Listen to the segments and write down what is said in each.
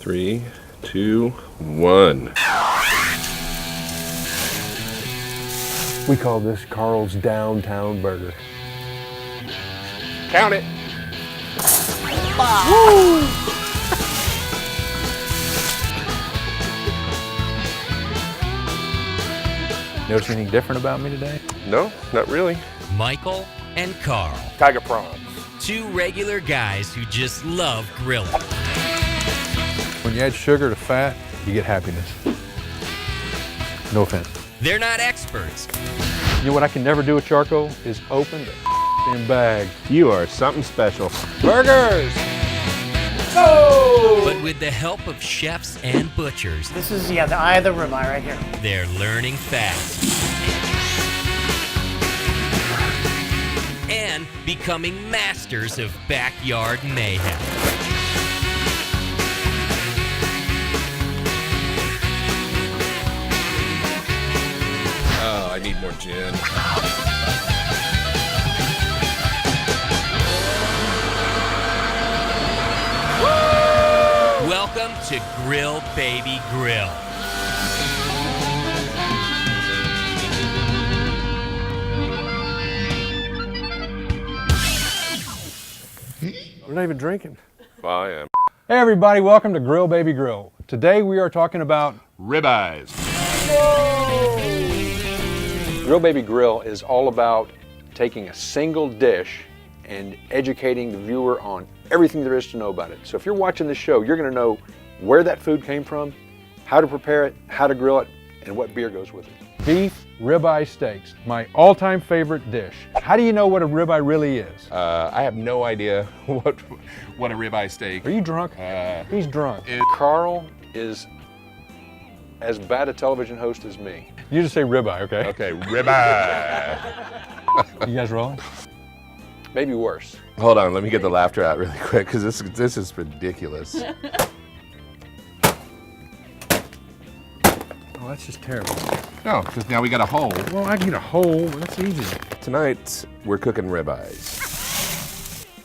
3, 2, 1. We call this Carl's Downtown Burger. Count it. Notice anything different about me today? No, not really. Michael and Karl. Tiger prawns. Two regular guys who just love grilling. When you add sugar to fat, you get happiness. No offense. They're not experts, You know what I can never do with charcoal is open the f***ing bag. You are something special. Burgers! but with the help of chefs and butchers, This is, the eye of the ribeye right here. they're learning fast. And becoming masters of backyard mayhem. Oh, I need more gin. Welcome to Grill Baby Grill. We're not even drinking. Well, I am. Hey everybody, welcome to Grill Baby Grill. Today we are talking about Ribeyes. Grill Baby Grill is all about taking a single dish and educating the viewer on everything there is to know about it. So if you're watching this show, you're going to know where that food came from, how to prepare it, how to grill it, and what beer goes with it. Beef ribeye steaks, my all-time favorite dish. How do you know what a ribeye really is? I have no idea what a ribeye steak. Are you drunk? He's drunk. Carl is as bad a television host as me. You just say ribeye, okay? Okay, ribeye. You guys rolling? Maybe worse. Hold on, let me get the laughter out really quick because this is ridiculous. Oh, that's just terrible. No, because now we got a hole. Well, I get a hole. That's easy. Tonight we're cooking ribeyes.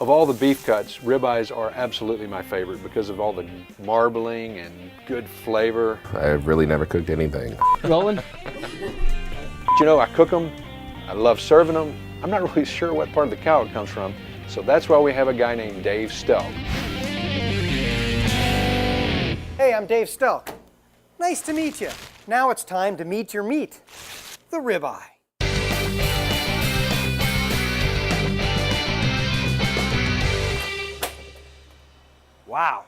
Of all the beef cuts, ribeyes are absolutely my favorite because of all the marbling and good flavor. I've really never cooked anything. Rolling? You know, I cook them. I love serving them. I'm not really sure what part of the cow it comes from, so that's why we have a guy named Dave Stelk. Hey, I'm Dave Stelk. Nice to meet you. Now it's time to meet your meat, the ribeye. Wow.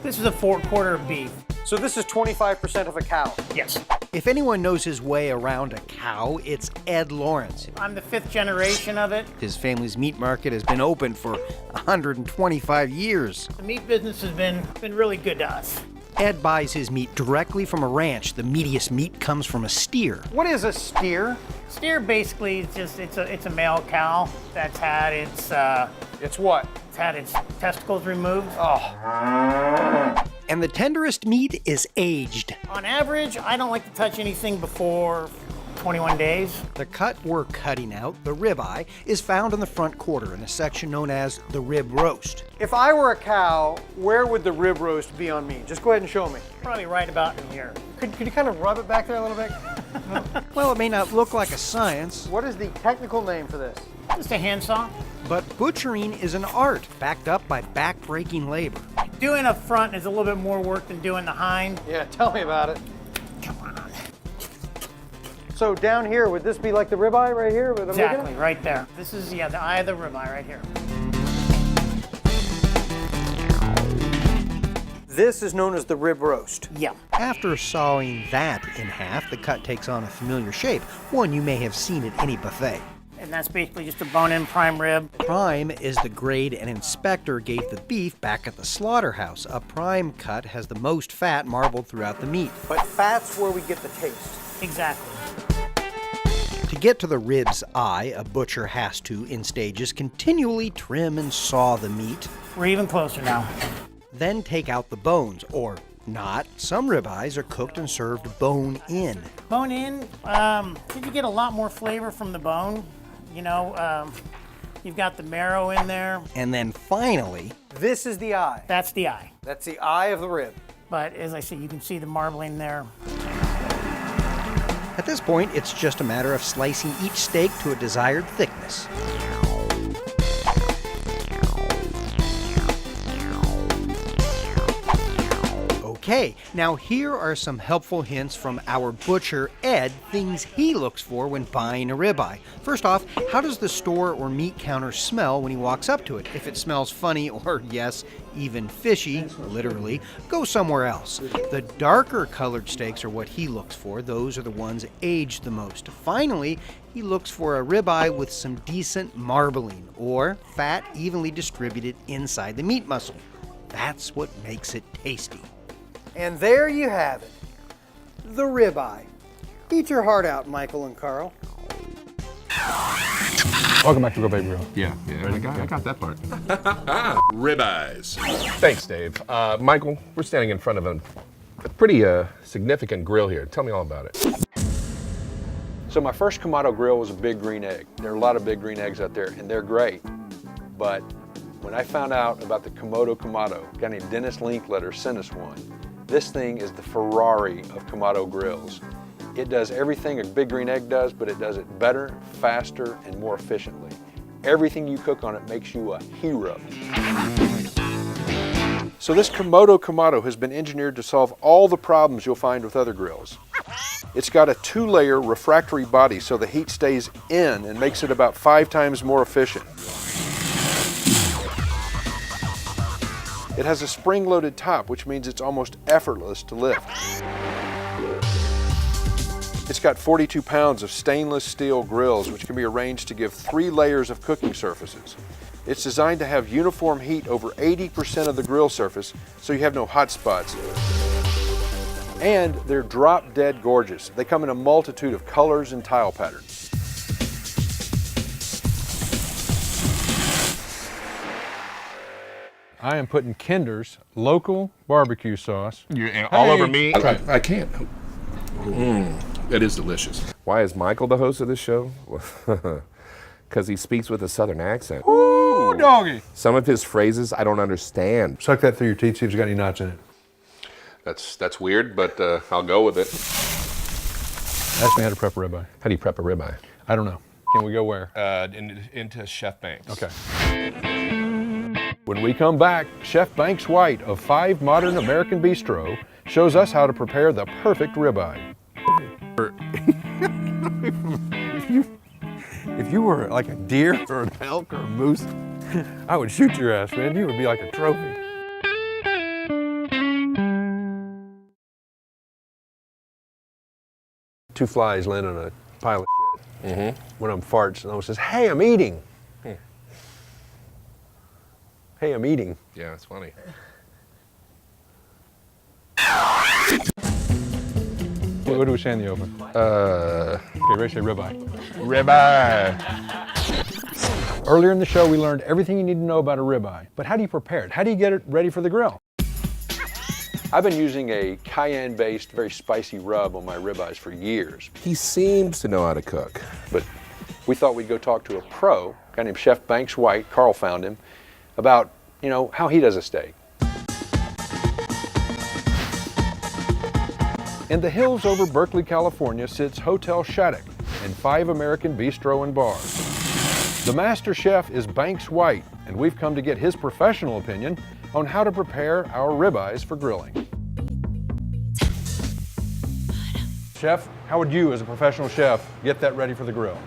This is a 4/4 of beef. So this is 25% of a cow? Yes. If anyone knows his way around a cow, it's Ed Lawrence. I'm the 5th generation of it. His family's meat market has been open for 125 years. The meat business has been really good to us. Ed buys his meat directly from a ranch. The meatiest meat comes from a steer. What is a steer? Steer basically is just, it's a male cow that's had its, It's what? it's had its testicles removed. And the tenderest meat is aged. On average, I don't like to touch anything before 21 days. The cut we're cutting out, the ribeye, is found in the front quarter in a section known as the rib roast. If I were a cow, where would the rib roast be on me? Just go ahead and show me. Probably right about in here. Could you kind of rub it back there a little bit? Well, it may not look like a science, What is the technical name for this? Just a handsaw. but butchering is an art backed up by back-breaking labor. Doing a front is a little bit more work than doing the hind. Yeah, tell me about it. Come on. So down here, would this be like the ribeye right here? That I'm looking at? Exactly, right there. This is, the eye of the ribeye right here. This is known as the rib roast. Yeah. After sawing that in half, the cut takes on a familiar shape, one you may have seen at any buffet. And that's basically just a bone-in prime rib. Prime is the grade an inspector gave the beef back at the slaughterhouse. A prime cut has the most fat marbled throughout the meat. But fat's where we get the taste. Exactly. To get to the rib's eye, a butcher has to, in stages, continually trim and saw the meat, We're even closer now. then take out the bones, or not. Some ribeyes are cooked and served bone-in. Bone-in, you get a lot more flavor from the bone. You know, You've got the marrow in there. And then finally, This is the eye. That's the eye. That's the eye of the rib. But as I say, you can see the marbling there. at this point, it's just a matter of slicing each steak to a desired thickness. Okay, now here are some helpful hints from our butcher, Ed, things he looks for when buying a ribeye. First off, how does the store or meat counter smell when he walks up to it? If it smells funny or, yes, even fishy, literally, go somewhere else. The darker colored steaks are what he looks for. Those are the ones aged the most. Finally, he looks for a ribeye with some decent marbling or fat evenly distributed inside the meat muscle. That's what makes it tasty. And there you have it, the ribeye. Eat your heart out, Michael and Carl. Welcome back to Go Baby Grill. Yeah, I got that part. Ribeyes. Thanks, Dave. Michael, we're standing in front of a pretty significant grill here. Tell me all about it. So my first Kamado grill was a big green egg. There are a lot of big green eggs out there, and they're great. But when I found out about the Kamado, a guy named Dennis Linkletter sent us one. This thing is the Ferrari of Kamado grills. It does everything a big green egg does, but it does it better, faster, and more efficiently. Everything you cook on it makes you a hero. So this Kamado has been engineered to solve all the problems you'll find with other grills. It's got a 2-layer refractory body so the heat stays in and makes it about 5 times more efficient. It has a spring-loaded top, which means it's almost effortless to lift. It's got 42 pounds of stainless steel grills, which can be arranged to give 3 layers of cooking surfaces. It's designed to have uniform heat over 80% of the grill surface, so you have no hot spots. And they're drop-dead gorgeous. They come in a multitude of colors and tile patterns. I am putting Kinder's local barbecue sauce. You're all over me. I can't. That is delicious. Why is Michael the host of this show? Because he speaks with a southern accent. Ooh, doggy. Some of his phrases I don't understand. Suck that through your teeth, see if it's got any knots in it. That's weird, but I'll go with it. Ask me how to prep a ribeye. How do you prep a ribeye? I don't know. Can we go where? Into Chef Banks. Okay. When we come back, Chef Banks White of 5 Modern American Bistro shows us how to prepare the perfect ribeye. If you were like a deer or an elk or a moose, I would shoot your ass, man. You would be like a trophy. Two flies land on a pile of shit. One of them farts, and one says, "Hey, I'm eating." Hey, I'm eating. Yeah, that's funny. What do we say in the open? Okay, ready to say ribeye. Ribeye. Earlier in the show, we learned everything you need to know about a ribeye. But how do you prepare it? How do you get it ready for the grill? I've been using a cayenne-based, very spicy rub on my ribeyes for years. He seems to know how to cook. But we thought we'd go talk to a pro, a guy named Chef Banks White. Carl found him, about, how he does a steak. In the hills over Berkeley, California sits Hotel Shattuck and 5 American Bistro and Bars. The master chef is Banks White, and we've come to get his professional opinion on how to prepare our ribeyes for grilling. Chef, how would you, as a professional chef, get that ready for the grill?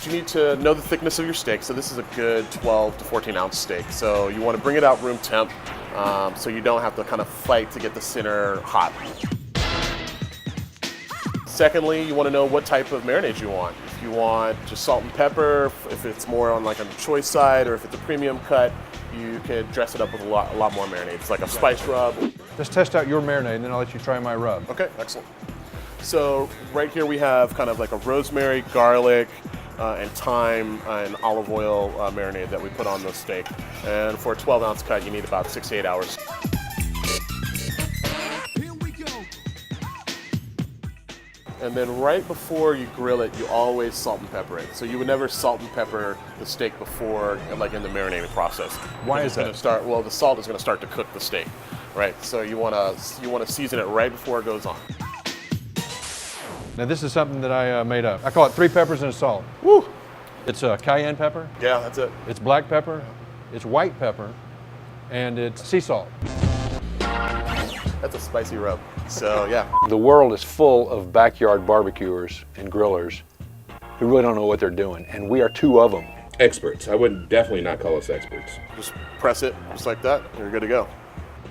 You need to know the thickness of your steak. So this is a good 12 to 14 ounce steak. So you want to bring it out room temp so you don't have to kind of fight to get the center hot. Secondly, you want to know what type of marinade you want. If you want just salt and pepper, if it's more on like on the choice side, or if it's a premium cut, you could dress it up with a lot more marinades, like a spice rub. Let's test out your marinade and then I'll let you try my rub. Okay, excellent. So right here we have kind of like a rosemary, garlic, and thyme and olive oil marinade that we put on the steak. And for a 12 ounce cut, you need about 6 to 8 hours. And then right before you grill it, you always salt and pepper it. So you would never salt and pepper the steak before, like in the marinating process. Why It's is that? gonna start, well, the salt is going to start to cook the steak, right? So you want to season it right before it goes on. Now this is something that I made up. I call it 3 peppers and a salt. Woo! It's cayenne pepper, Yeah, that's it. it's black pepper, it's white pepper, and it's sea salt. That's a spicy rub. So yeah. The world is full of backyard barbecuers and grillers who really don't know what they're doing, and we are 2 of them. Experts. I would definitely not call us experts. Just press it just like that, and you're good to go.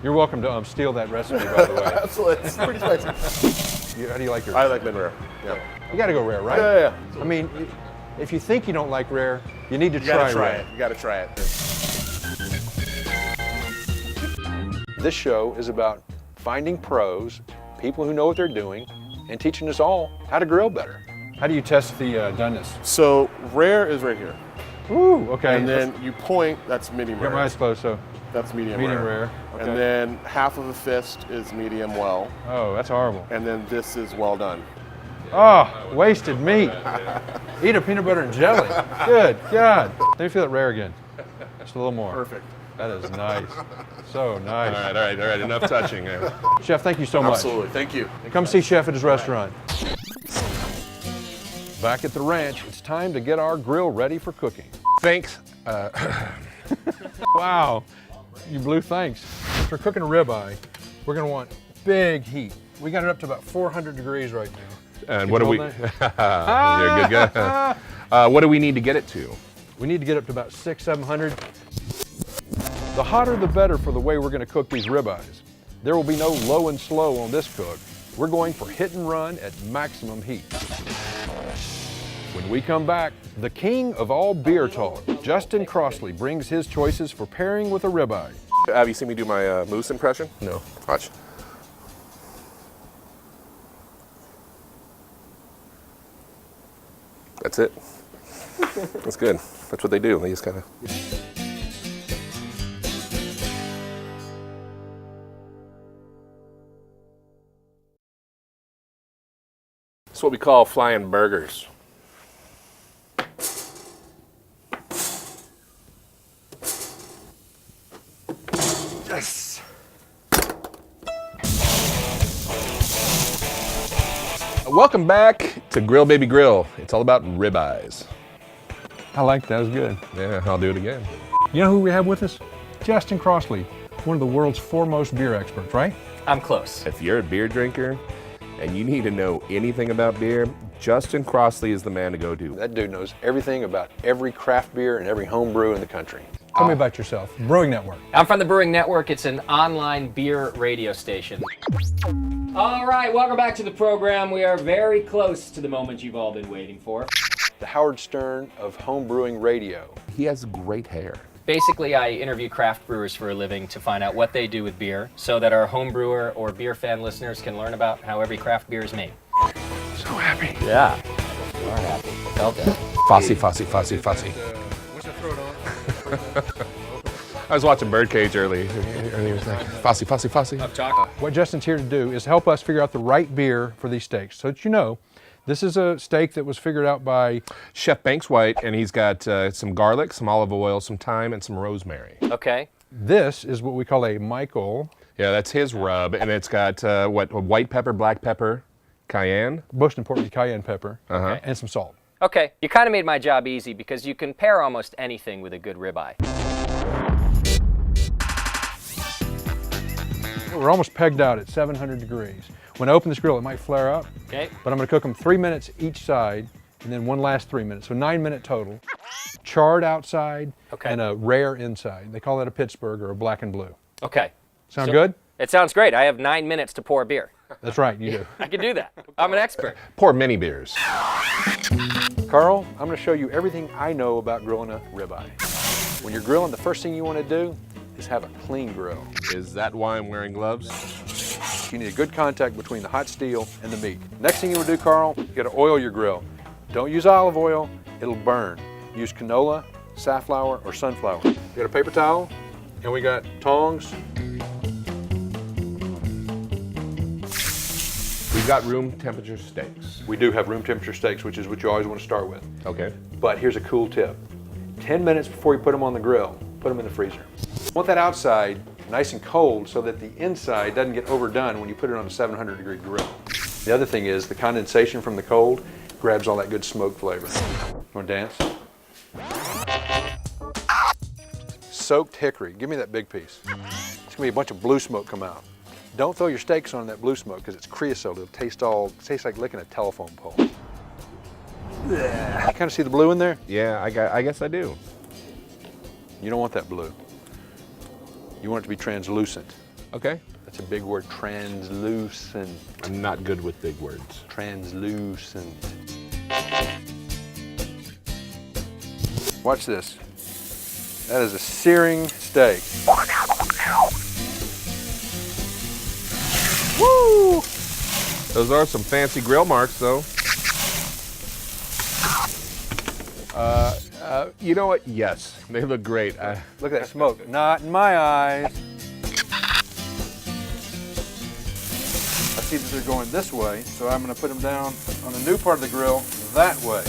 You're welcome to steal that recipe, by the way. Absolutely. It's pretty spicy. How do you like yours? I like mid rare. Yeah. You gotta go rare, right? Yeah. I mean, if you think you don't like rare, you need to You gotta try rare. it. You gotta try it. This show is about finding pros, people who know what they're doing, and teaching us all how to grill better. How do you test the doneness? So rare is right here. Ooh, okay. And then you point, that's medium Got my rare. eyes closed, so That's medium medium rare. rare. Okay. And then half of a fist is medium well. Oh, that's horrible. And then this is well done. Oh, wasted meat. Eat a peanut butter and jelly. Good God. Let me feel it rare again. Just a little more. Perfect. That is nice. So nice. All right. Enough touching there. Chef, thank you so much. Absolutely. Thank you. Come see Chef at his restaurant. Back at the ranch, it's time to get our grill ready for cooking. Thanks. Wow, you blew thanks. For cooking a ribeye, we're gonna want big heat. We got it up to about 400 degrees right now. And You what do we? hold You're a good guy. What do we need to get it to? We need to get up to about 600-700. The hotter the better for the way we're gonna cook these ribeyes. There will be no low and slow on this cook. We're going for hit and run at maximum heat. When we come back, the king of all beer talk, Justin Crossley, brings his choices for pairing with a ribeye. Have you seen me do my moose impression? No. Watch. That's it. That's good. That's what they do. They just kind of. That's what we call flying burgers. Yes. Welcome back to Grill Baby Grill. It's all about ribeyes. I like that, was good. Yeah, I'll do it again. You know who we have with us? Justin Crossley, one of the world's foremost beer experts, right? I'm close. If you're a beer drinker and you need to know anything about beer, Justin Crossley is the man to go to. That dude knows everything about every craft beer and every home brew in the country. Tell me about yourself. Brewing Network. I'm from the Brewing Network. It's an online beer radio station. All right, welcome back to the program. We are very close to the moment you've all been waiting for. The Howard Stern of home brewing radio. He has great hair. Basically, I interview craft brewers for a living to find out what they do with beer so that our home brewer or beer fan listeners can learn about how every craft beer is made. So happy. Yeah. You are happy. Felt it. Fossey. What's that throat on? I was watching Birdcage earlier. He was like, Fossey. What Justin's here to do is help us figure out the right beer for these steaks. So that you know, this is a steak that was figured out by Chef Banks White, and he's got some garlic, some olive oil, some thyme, and some rosemary. Okay. This is what we call a Michael. Yeah, that's his rub, and it's got white pepper, black pepper, cayenne. Most importantly, cayenne pepper, and some salt. Okay, you kind of made my job easy because you can pair almost anything with a good ribeye. We're almost pegged out at 700 degrees. When I open this grill, it might flare up, Okay. but I'm gonna cook them 3 minutes each side, and then one last 3 minutes, so 9-minute total. Charred outside Okay. and a rare inside. They call that a Pittsburgh or a black and blue. Okay. Sound good? It sounds great. I have 9 minutes to pour beer. That's right, you do. I can do that. I'm an expert. Pour mini beers. Carl, I'm gonna show you everything I know about grilling a ribeye. When you're grilling, the first thing you wanna do is have a clean grill. Is that why I'm wearing gloves? You need a good contact between the hot steel and the meat. Next thing you wanna do, Carl, you gotta oil your grill. Don't use olive oil, it'll burn. Use canola, safflower, or sunflower. We got a paper towel, and we got tongs. We We've got room temperature steaks. We do have room temperature steaks, which is what you always want to start with. Okay. But here's a cool tip. 10 minutes before you put them on the grill, put them in the freezer. Want that outside nice and cold so that the inside doesn't get overdone when you put it on a 700-degree grill. The other thing is the condensation from the cold grabs all that good smoke flavor. Want to dance? Soaked hickory. Give me that big piece. It's going to be a bunch of blue smoke come out. Don't throw your steaks on that blue smoke because it's creosote. It'll taste like licking a telephone pole. You kind of see the blue in there? Yeah, I guess I do. You don't want that blue. You want it to be translucent. Okay. That's a big word, translucent. I'm not good with big words. Translucent. Watch this. That is a searing steak. Woo! Those are some fancy grill marks, though. You know what? Yes, they look great. Look at that smoke. Not in my eyes. I see that they're going this way, so I'm going to put them down on the new part of the grill that way.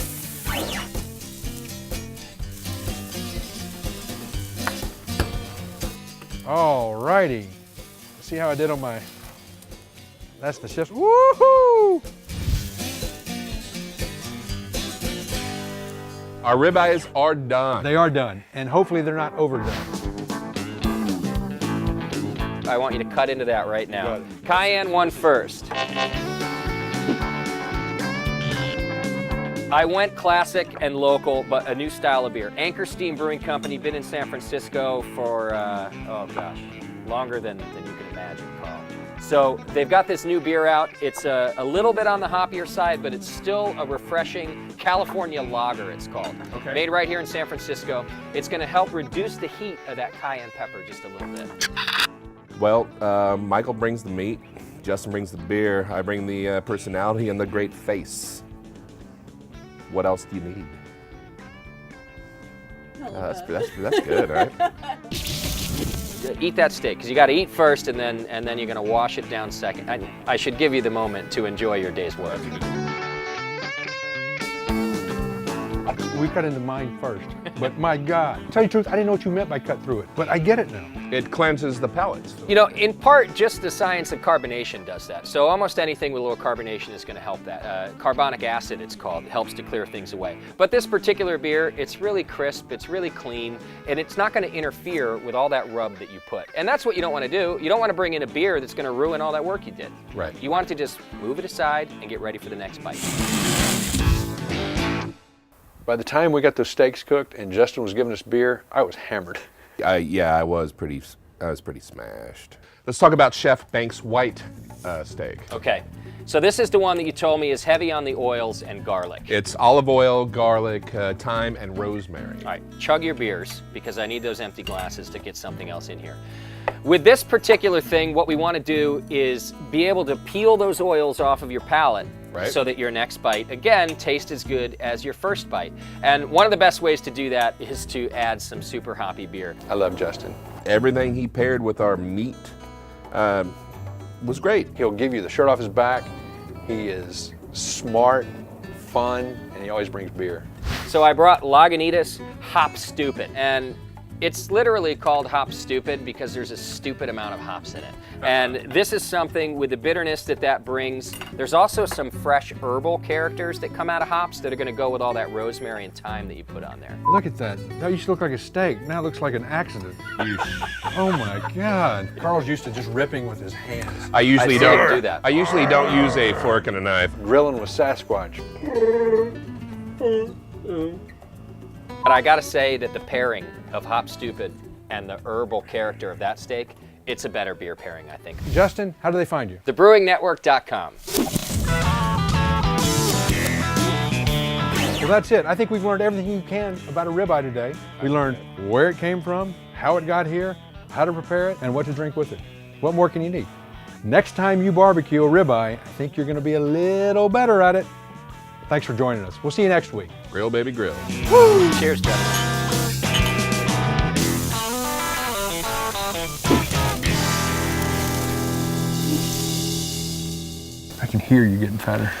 All righty. See how I did on my... That's the shift. Woohoo! Our ribeyes are done. They are done, and hopefully they're not overdone. I want you to cut into that right now. Got it. Cayenne one first. I went classic and local, but a new style of beer. Anchor Steam Brewing Company, been in San Francisco for, oh gosh, longer than you can imagine, Carl. So they've got this new beer out. It's a little bit on the hoppier side, but it's still a refreshing California lager, it's called. Okay. Made right here in San Francisco. It's gonna help reduce the heat of that cayenne pepper just a little bit. Well, Michael brings the meat, Justin brings the beer, I bring the personality and the great face. What else do you need? That's good, all right? Eat that steak, because you got to eat first, and then you're going to wash it down second. I should give you the moment to enjoy your day's work. We cut into mine first, but my God. Tell you the truth, I didn't know what you meant by cut through it, but I get it now. It cleanses the pellets. You know, in part, just the science of carbonation does that. So almost anything with a little carbonation is going to help that. Carbonic acid, it's called, it helps to clear things away. But this particular beer, it's really crisp, it's really clean, and it's not going to interfere with all that rub that you put. And that's what you don't want to do. You don't want to bring in a beer that's going to ruin all that work you did. Right. You want to just move it aside and get ready for the next bite. By the time we got those steaks cooked and Justin was giving us beer, I was hammered. Yeah, I was pretty smashed. Let's talk about Chef Banks' white steak. Okay, so this is the one that you told me is heavy on the oils and garlic. It's olive oil, garlic, thyme, and rosemary. All right, chug your beers, because I need those empty glasses to get something else in here. With this particular thing, what we want to do is be able to peel those oils off of your palate, right, so that your next bite, again, tastes as good as your first bite. And one of the best ways to do that is to add some super hoppy beer. I love Justin. Everything he paired with our meat was great. He'll give you the shirt off his back. He is smart, fun, and he always brings beer. So I brought Lagunitas Hop Stupid, and it's literally called Hop Stupid because there's a stupid amount of hops in it. And this is something with the bitterness that brings. There's also some fresh herbal characters that come out of hops that are gonna go with all that rosemary and thyme that you put on there. Look at that. That used to look like a steak. Now it looks like an accident. Oh my God. Carl's used to just ripping with his hands. I usually still don't do that. I usually don't use a fork and a knife. Grilling with Sasquatch. But I gotta say that the pairing of Hop Stupid and the herbal character of that steak, it's a better beer pairing, I think. Justin, how do they find you? TheBrewingNetwork.com. Well, that's it. I think we've learned everything you can about a ribeye today. We learned where it came from, how it got here, how to prepare it, and what to drink with it. What more can you need? Next time you barbecue a ribeye, I think you're gonna be a little better at it. Thanks for joining us. We'll see you next week. Grill, baby, grill. Woo! Cheers, gentlemen. I can hear you getting fatter.